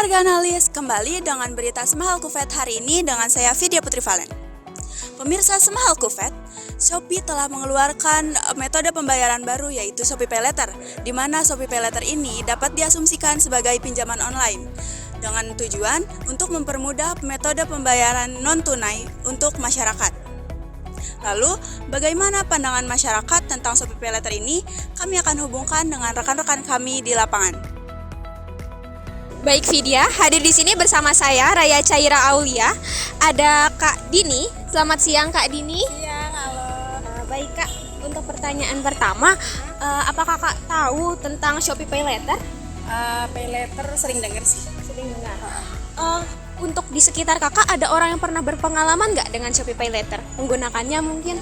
warga analis, kembali dengan berita Semahal Kufet hari ini dengan saya Vidya Putri Valen. Pemirsa Semahal Kufet, Shopee telah mengeluarkan metode pembayaran baru yaitu Shopee Pay Later, di mana Shopee Pay Later ini dapat diasumsikan sebagai pinjaman online dengan tujuan untuk mempermudah metode pembayaran non-tunai untuk masyarakat. Lalu, bagaimana pandangan masyarakat tentang Shopee Pay Later ini? Kami akan hubungkan dengan rekan-rekan kami di lapangan. Baik Vidya, hadir di sini bersama saya Raya Caira Aulia. Ada Kak Dini. Selamat siang Kak Dini. Siang, halo. Baik Kak, untuk pertanyaan pertama, apakah Kak tahu tentang Shopee Pay Later? Pay Later sering dengar sih. Sering dengar. Untuk di sekitar Kakak ada orang yang pernah berpengalaman nggak dengan Shopee Pay Later? Menggunakannya mungkin?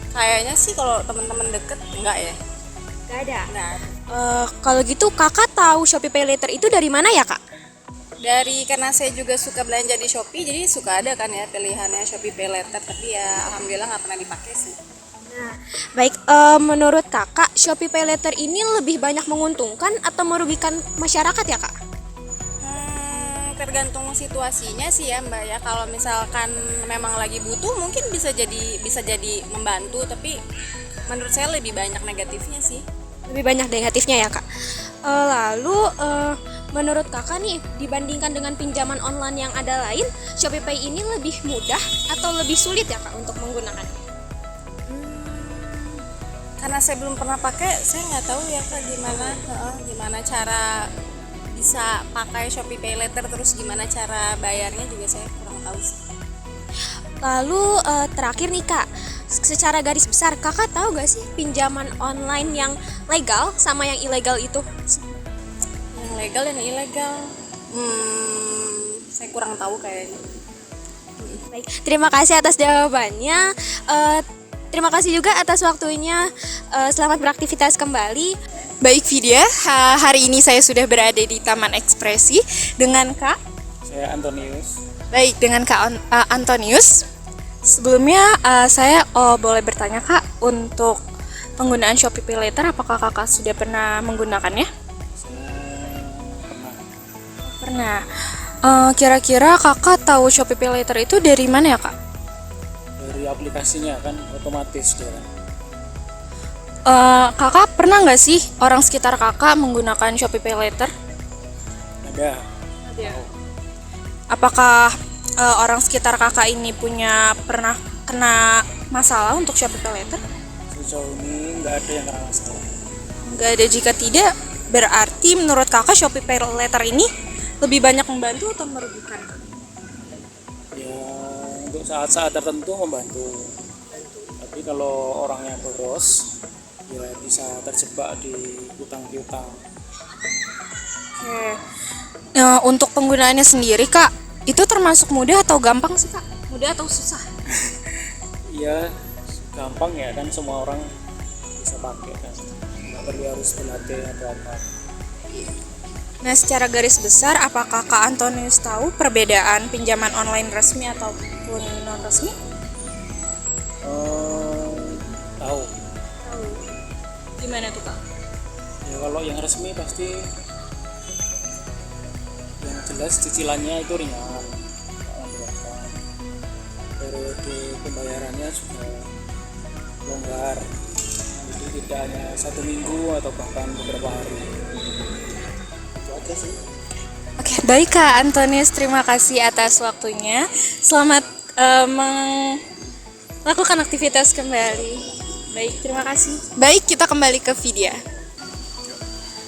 Kayaknya sih kalau teman-teman deket enggak ya. Nggak ada. Nah, Kalau gitu Kakak tahu Shopee Pay Later itu dari mana ya Kak? karena saya juga suka belanja di Shopee, jadi suka ada kan ya pilihannya Shopee Pay Later, tapi ya alhamdulillah nggak pernah dipakai sih. Nah, baik, menurut Kakak Shopee Pay Later ini lebih banyak menguntungkan atau merugikan masyarakat ya Kak? Tergantung situasinya sih ya Mbak ya. Kalau misalkan memang lagi butuh mungkin bisa jadi membantu, tapi menurut saya lebih banyak negatifnya sih. Lebih banyak negatifnya ya Kak. Lalu menurut Kakak nih, dibandingkan dengan pinjaman online yang ada lain, Shopee Pay ini lebih mudah atau lebih sulit ya Kak untuk menggunakannya? Karena saya belum pernah pakai, saya nggak tahu ya Kak gimana cara bisa pakai Shopee Pay Later, terus gimana cara bayarnya juga saya kurang tahu sih. Lalu terakhir nih Kak, secara garis besar Kakak tahu gak sih pinjaman online yang legal sama yang ilegal itu? Yang legal dan ilegal, saya kurang tahu kayaknya. Baik, terima kasih atas jawabannya. Terima kasih juga atas waktunya. Selamat beraktivitas kembali. Baik Vidya, hari ini saya sudah berada di Taman Ekspresi dengan Kak. Saya Antonius. Baik, dengan Kak Antonius. Sebelumnya saya boleh bertanya Kak, untuk penggunaan Shopee Pay Later, apakah Kakak sudah pernah menggunakannya? Saya Pernah. Kira-kira Kakak tahu Shopee Pay Later itu dari mana ya Kak? dari aplikasinya kan otomatis dia kan. Kakak pernah nggak sih orang sekitar Kakak menggunakan Shopee Pay Later? Ada. Apakah orang sekitar Kakak ini pernah kena masalah untuk Shopee Pay Later? Sejauh ini nggak ada yang kena masalah. Nggak ada. Jika tidak, berarti menurut Kakak Shopee Pay Later ini lebih banyak membantu atau merugikan? Ya untuk saat-saat tertentu membantu. Tapi kalau orangnya boros, ya bisa terjebak di hutang piutang. Oke. Untuk penggunaannya sendiri Kak, itu termasuk mudah atau gampang sih Kak? Mudah atau susah? Iya gampang ya kan, semua orang bisa pakai kan. Nggak perlu harus berlatih atau apa. Nah, secara garis besar, apakah Kak Antonius tahu perbedaan pinjaman online resmi ataupun non resmi? Tahu. Gimana tuh Kak? Ya kalau yang resmi pasti yang jelas cicilannya itu ringan, berapa, periode pembayarannya juga longgar, jadi tidak hanya 1 minggu atau bahkan beberapa hari. Itu aja sih. Oke, baik Kak Antonius, terima kasih atas waktunya. Selamat melakukan aktivitas kembali. Baik, terima kasih. Baik, kita kembali ke Vidya.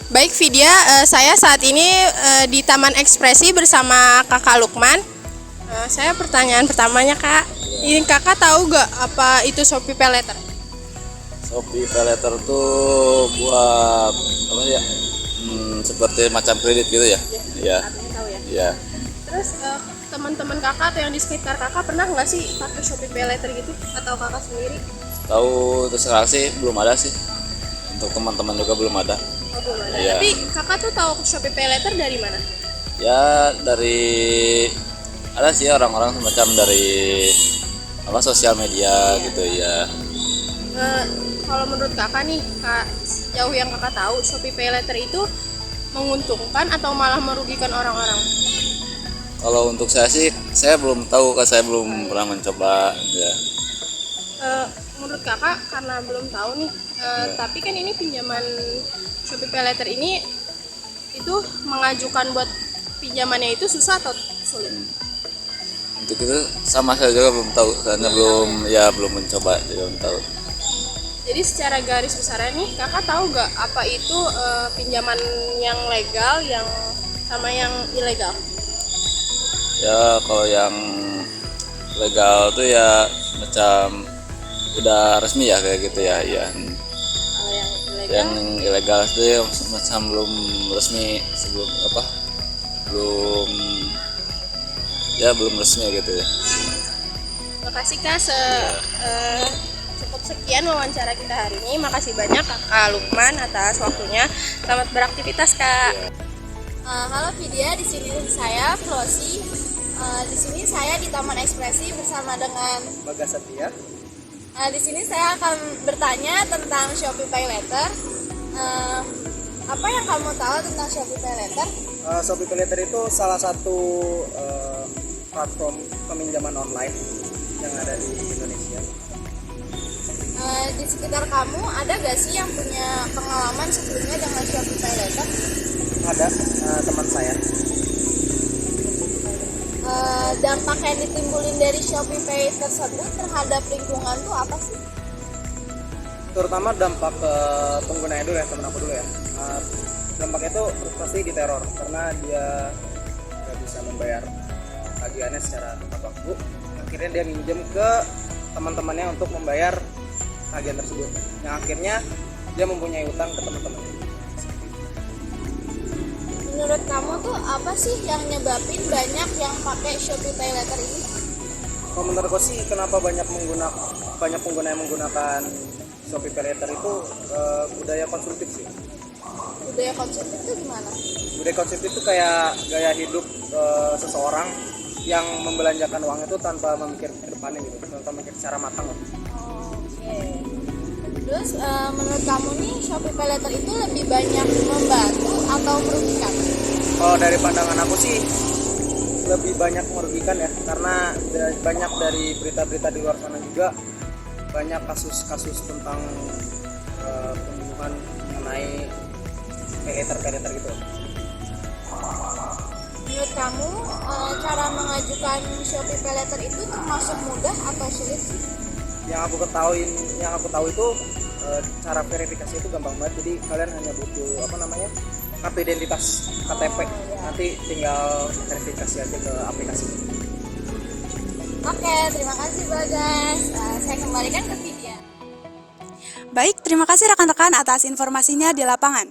Baik Vidya, saya saat ini di Taman Ekspresi bersama Kakak Lukman. Saya pertanyaan pertamanya Kak, ini Kakak tahu gak apa itu Shopee Pay Later? Shopee Pay Later tuh buat apa ya? Seperti macam kredit gitu ya? Iya. Artinya tahu ya. Iya. Terus teman-teman Kakak atau yang di sekitar Kakak pernah nggak sih pakai Shopee Pay Later gitu? Atau Kakak sendiri? Tahu terus sekarang sih belum ada sih. Untuk teman-teman juga belum ada. Oh, belum ada. Iya. Tapi Kakak tuh tahu Shopee Pay Later dari mana? Ya dari ada sih orang-orang semacam dari apa sosial media gitu ya. Kalau menurut Kakak nih, Kak, jauh yang Kakak tahu Shopee Pay Later itu menguntungkan atau malah merugikan orang-orang? Kalau untuk saya sih, saya belum tahu, kan saya belum pernah mencoba ya. Menurut kakak karena belum tahu nih, tapi kan ini pinjaman Shopee PayLater ini itu mengajukan buat pinjamannya itu susah atau sulit? Untuk itu sama saya juga belum tahu, karena belum mencoba, jadi belum tahu. Jadi secara garis besarnya nih kakak tahu gak apa itu pinjaman yang legal yang sama yang ilegal? Ya kalau yang legal tuh ya macam udah resmi ya kayak gitu ya, ya. Kalau yang ilegal? Yang ilegal itu ya macam belum resmi, sebelum apa? Belum resmi gitu ya. Makasih kak, cukup sekian wawancara kita hari ini. Makasih banyak kakak Lukman atas waktunya. Selamat beraktivitas kak. Halo Vidya, di sini saya Flosi. Di sini saya di Taman Ekspresi bersama dengan Bagas Setia. Di sini saya akan bertanya tentang Shopee PayLater. Apa yang kamu tahu tentang Shopee PayLater? Shopee PayLater itu salah satu platform peminjaman online yang ada di Indonesia. Di sekitar kamu ada gak sih yang punya pengalaman sebelumnya dengan Shopee PayLater? Ada teman saya. Dampak yang ditimbulin dari Shopee Pay tersebut terhadap lingkungan tuh apa sih? Terutama dampak ke penggunanya dulu ya, temen aku dulu ya. Dampaknya itu pasti diteror karena dia nggak bisa membayar tagihannya secara tepat waktu. Akhirnya dia minjem ke teman-temannya untuk membayar tagihan tersebut. Yang akhirnya dia mempunyai utang ke teman-temannya. Menurut kamu tuh apa sih yang nyebabin banyak yang pakai Shopee PayLater ini? Kalau menurutku sih kenapa banyak pengguna yang menggunakan Shopee PayLater itu budaya konsumtif sih. Budaya konsumtif itu gimana? Budaya konsumtif itu kayak gaya hidup seseorang yang membelanjakan uang itu tanpa memikir ke depannya gitu, tanpa memikir secara matang. Oke. Terus menurut kamu nih Shopee PayLater itu lebih banyak membantu atau merugikan? Kalau dari pandangan aku sih lebih banyak merugikan ya, karena banyak dari berita-berita di luar sana juga banyak kasus-kasus tentang pembunuhan mengenai PayLater gitu. Menurut kamu cara mengajukan Shopee PayLater itu termasuk mudah atau sulit sih? Yang aku tahu itu cara verifikasi itu gampang banget. Jadi kalian hanya butuh kartu identitas KTP. Nanti tinggal verifikasi aja ke aplikasi. Oke, terima kasih Bagas. Saya kembalikan ke Vidya. Baik, terima kasih rekan-rekan atas informasinya di lapangan.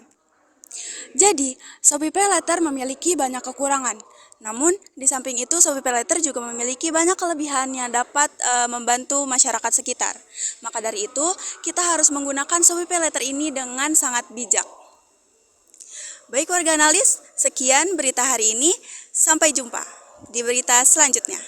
Jadi, Shopee PayLater memiliki banyak kekurangan. Namun, di samping itu Shopee PayLater juga memiliki banyak kelebihan yang dapat membantu masyarakat sekitar. Maka dari itu, kita harus menggunakan Shopee PayLater ini dengan sangat bijak. Baik warga analis, sekian berita hari ini. Sampai jumpa di berita selanjutnya.